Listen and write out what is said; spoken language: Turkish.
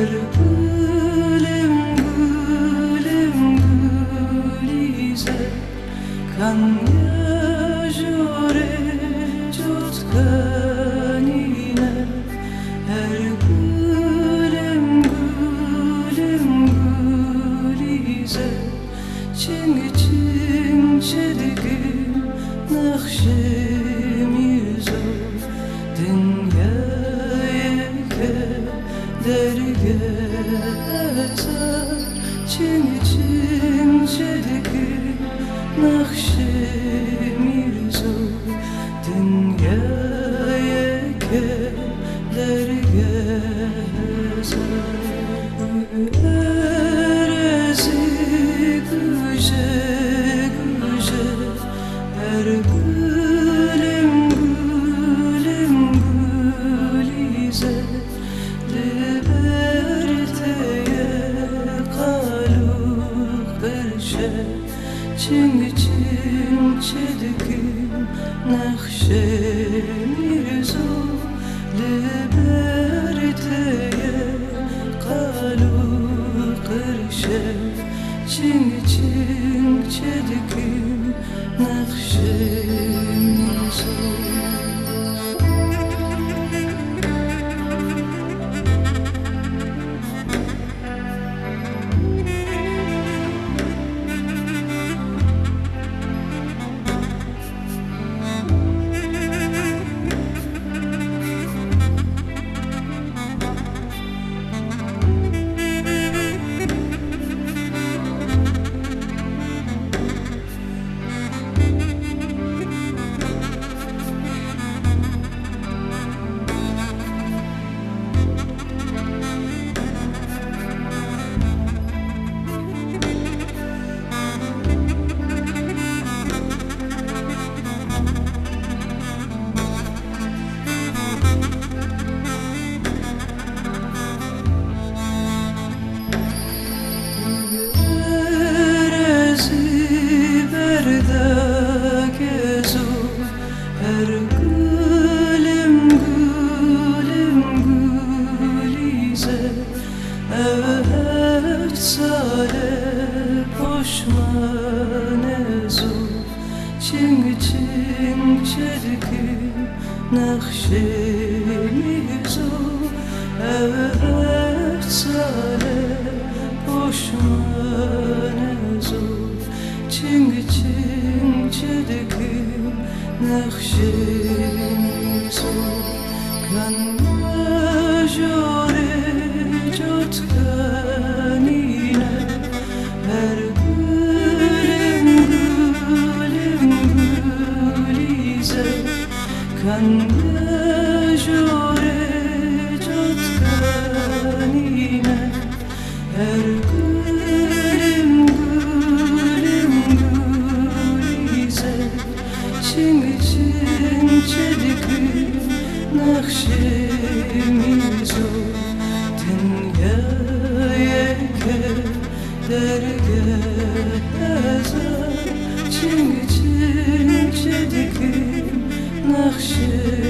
her gülüm gülüm gülize kan yajore cotkanine her gülüm gülüm gülize çing çing çedigim nakşem yüzü dünyaya dergezar çing çing çedigim nakşem yüzü dünyaya dergezar erezi güce güce her gülüm gülüm gülize liberteye kaluk berşe çing çing çedigim nakşem yüzü liberteye kaluk berşe çing çing çedigim nakşem yüzü her gülüm gülüm gülize evet sale poşmanezu çing çing çedigim nakşem yüzü evet sale poşmanezu çing çing çedigim nakşem yüzü kan yajore cotkanine her gülüm gülüm gülize kan yajore cotkanine her gülüm gülüm gülize çing çing çedigim nakşem yüzü dünyaya dergezar çing çing çedigim nakşem